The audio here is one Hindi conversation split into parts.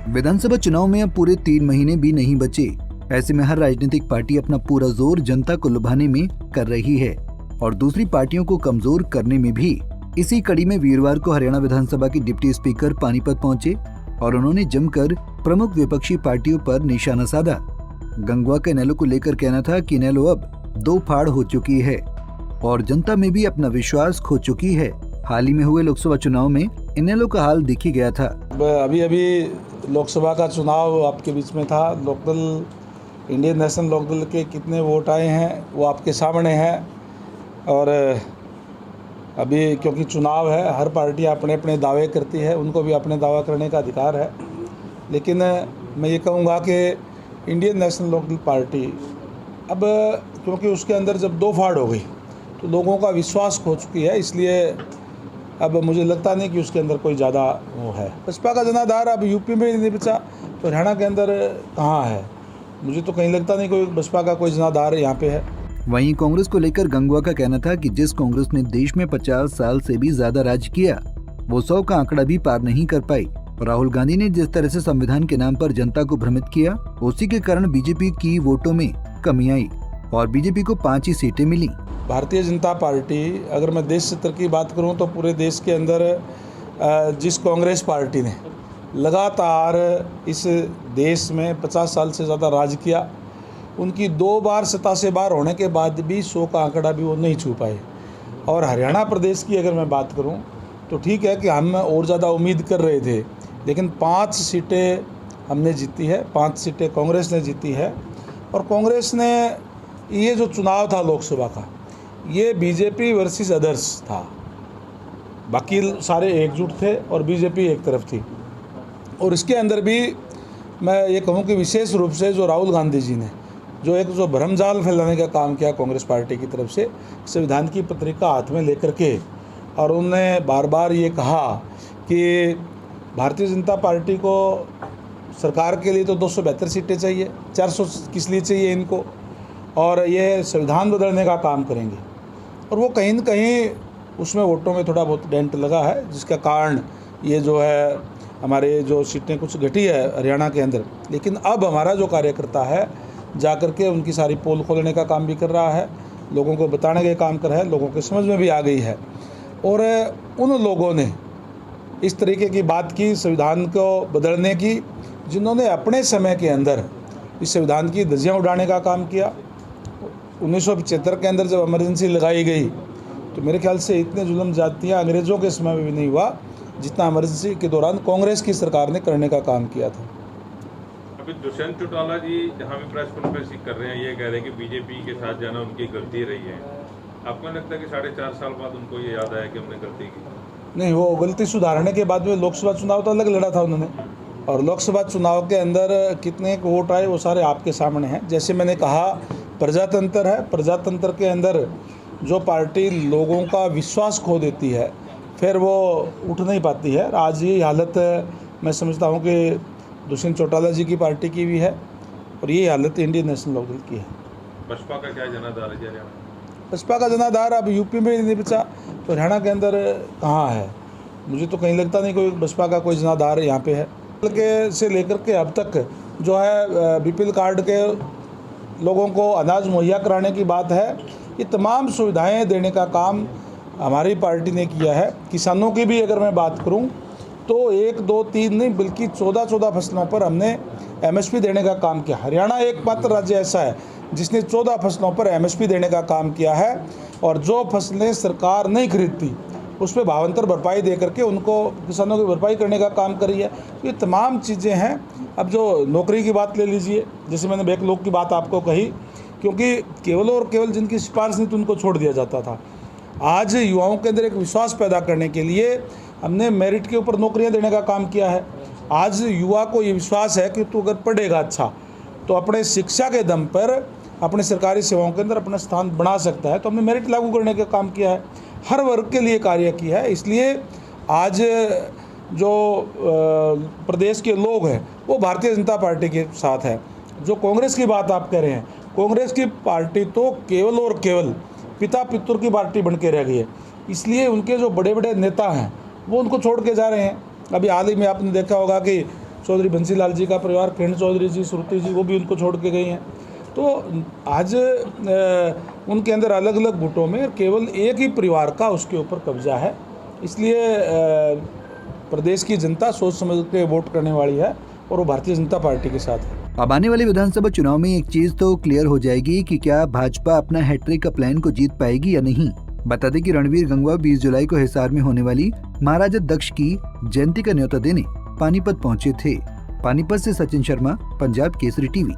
विधानसभा चुनाव में अब पूरे 3 महीने भी नहीं बचे। ऐसे में हर राजनीतिक पार्टी अपना पूरा जोर जनता को लुभाने में कर रही है और दूसरी पार्टियों को कमजोर करने में भी। इसी कड़ी में वीरवार को हरियाणा विधानसभा के डिप्टी स्पीकर पानीपत पहुंचे और उन्होंने जमकर प्रमुख विपक्षी पार्टियों पर निशाना साधा। गंगवा के इनेलो को लेकर कहना था कि इनेलो अब 2 फाड़ हो चुकी है और जनता में भी अपना विश्वास खो चुकी है। हाल ही में हुए लोकसभा चुनाव में इनेलो का हाल दिख ही गया था। अभी लोकसभा का चुनाव आपके बीच में था। लोकदल, इंडियन नेशनल लोकदल के कितने वोट आए हैं वो आपके सामने है। और अभी क्योंकि चुनाव है, हर पार्टी अपने अपने दावे करती है, उनको भी अपने दावा करने का अधिकार है। लेकिन मैं ये कहूँगा कि इंडियन नेशनल लोकदल पार्टी अब क्योंकि उसके अंदर जब 2 फाड़ हो गई तो लोगों का विश्वास खो चुकी है, इसलिए अब मुझे लगता नहीं कि उसके अंदर कोई ज़्यादा वो है। बसपा का जनाधार अब यूपी में ही नहीं बचा तो हरियाणा के अंदर कहाँ है? मुझे तो कहीं लगता नहीं कोई बसपा का कोई जनाधार यहाँ पे है। वहीं कांग्रेस को लेकर गंगवा का कहना था कि जिस कांग्रेस ने देश में 50 साल से भी ज्यादा राज किया वो 100 का आंकड़ा भी पार नहीं कर पाई। राहुल गांधी ने जिस तरह से संविधान के नाम पर जनता को भ्रमित किया, उसी के कारण बीजेपी की वोटों में कमी आई और बीजेपी को 5 ही सीटें मिली। भारतीय जनता पार्टी, अगर मैं देश स्तर की बात करूं तो पूरे देश के अंदर जिस कांग्रेस पार्टी ने लगातार इस देश में 50 साल से ज़्यादा राज किया, उनकी 2 बार सत्ता से बाहर होने के बाद भी 100 का आंकड़ा भी वो नहीं छू पाए। और हरियाणा प्रदेश की अगर मैं बात करूं तो ठीक है कि हम और ज़्यादा उम्मीद कर रहे थे, लेकिन 5 सीटें हमने जीती है, 5 सीटें कांग्रेस ने जीती है। और कांग्रेस ने ये जो चुनाव था लोकसभा का, ये बीजेपी वर्सेस अदर्स था। बाकी सारे एकजुट थे और बीजेपी एक तरफ थी। और इसके अंदर भी मैं ये कहूँ कि विशेष रूप से जो राहुल गांधी जी ने जो भ्रमजाल फैलाने का काम किया कांग्रेस पार्टी की तरफ से, संविधान की पत्रिका हाथ में लेकर के, और उन्होंने बार बार ये कहा कि भारतीय जनता पार्टी को सरकार के लिए तो 272 सीटें चाहिए, 400 किस लिए चाहिए इनको, और ये संविधान बदलने का काम करेंगे। और वो कहीं न कहीं उसमें वोटों में थोड़ा बहुत डेंट लगा है, जिसका कारण ये जो है हमारे जो सीटें कुछ घटी है हरियाणा के अंदर। लेकिन अब हमारा जो कार्यकर्ता है जा कर के उनकी सारी पोल खोलने का काम भी कर रहा है, लोगों को बताने का काम कर रहा है, लोगों के समझ में भी आ गई है। और उन लोगों ने इस तरीके की बात की संविधान को बदलने की, जिन्होंने अपने समय के अंदर इस संविधान की धज्जियाँ उड़ाने का काम किया। 1975 के अंदर जब इमरजेंसी लगाई गई तो मेरे ख्याल से इतने जुल्म जातियाँ अंग्रेज़ों के समय में भी नहीं हुआ जितना इमरजेंसी के दौरान कांग्रेस की सरकार ने करने का काम किया था। अभी दुष्यंत चौटाला जी जहाँ भी प्रेस कॉन्फ्रेंस कर रहे हैं, ये कह रहे हैं कि बीजेपी के साथ जाना उनकी गलती रही है। आपको नहीं लगता कि 4.5 साल बाद उनको ये याद आया कि हमने गलती की? नहीं, वो गलती सुधारने के बाद में लोकसभा चुनाव तो अलग लड़ा था उन्होंने, और लोकसभा चुनाव के अंदर कितने वोट आए वो सारे आपके सामने हैं। जैसे मैंने कहा, प्रजातंत्र है, प्रजातंत्र के अंदर जो पार्टी लोगों का विश्वास खो देती है फिर वो उठ नहीं पाती है। आज ये हालत मैं समझता हूँ कि दुष्यंत चौटाला जी की पार्टी की भी है और ये हालत इंडियन नेशनल लोकदल की है। बसपा का क्या जनाधार है हरियाणा? बसपा का जनाधार अब यूपी में ही नहीं बचा तो हरियाणा के अंदर कहाँ है? मुझे तो कहीं लगता नहीं कोई बसपा का कोई जनाधार यहाँ पे है। के से लेकर के अब तक जो है बीपीएल कार्ड के लोगों को अनाज मुहैया कराने की बात है, ये तमाम सुविधाएं देने का काम हमारी पार्टी ने किया है। किसानों की भी अगर मैं बात करूं तो 1, 2, 3 नहीं बल्कि 14 फसलों पर हमने एमएसपी देने का काम किया। हरियाणा एकमात्र राज्य ऐसा है जिसने 14 फसलों पर एमएसपी देने का काम किया है, और जो फसलें सरकार नहीं खरीदती उस पर भावांतर भरपाई दे करके उनको किसानों की भरपाई करने का काम करी है। तो ये तमाम चीज़ें हैं। अब जो नौकरी की बात ले लीजिए, जैसे मैंने बैकलॉग की बात आपको कही, क्योंकि केवल और केवल जिनकी सिफारिश नहीं तो उनको छोड़ दिया जाता था। आज युवाओं के अंदर एक विश्वास पैदा करने के लिए हमने मेरिट के ऊपर नौकरियां देने का काम किया है। आज युवा को ये विश्वास है कि तू अगर पढ़ेगा अच्छा तो अपने शिक्षा के दम पर अपने सरकारी सेवाओं के अंदर अपना स्थान बना सकता है। तो हमने मेरिट लागू करने का काम किया है, हर वर्ग के लिए कार्य किया है। इसलिए आज जो प्रदेश के लोग हैं वो भारतीय जनता पार्टी के साथ है। जो कांग्रेस की बात आप कह रहे हैं, कांग्रेस की पार्टी तो केवल और केवल पिता पितुर की पार्टी बन के रह गई है। इसलिए उनके जो बड़े बड़े नेता हैं वो उनको छोड़ के जा रहे हैं। अभी हाल ही में आपने देखा होगा कि चौधरी बंसीलाल जी का परिवार, किरण चौधरी जी, श्रुति जी, वो भी उनको छोड़ के गई हैं। तो आज उनके अंदर अलग अलग गुटों में केवल एक ही परिवार का उसके ऊपर कब्जा है। इसलिए प्रदेश की जनता सोच समझ के वोट करने वाली है और वो भारतीय जनता पार्टी के साथ है। अब आने वाले विधानसभा चुनाव में एक चीज तो क्लियर हो जाएगी कि क्या भाजपा अपना हैट्रिक का प्लान को जीत पाएगी या नहीं। बता दें कि रणवीर गंगवा 20 जुलाई को हिसार में होने वाली महाराजा दक्ष की जयंती का न्योता देने पानीपत पहुंचे थे। पानीपत से सचिन शर्मा, पंजाब केसरी टीवी।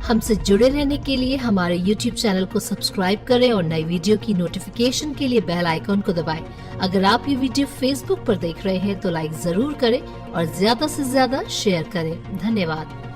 हमसे जुड़े रहने के लिए हमारे YouTube चैनल को सब्सक्राइब करें और नई वीडियो की नोटिफिकेशन के लिए बेल आइकॉन को दबाएं। अगर आप ये वीडियो Facebook पर देख रहे हैं तो लाइक जरूर करें और ज्यादा से ज्यादा शेयर करें। धन्यवाद।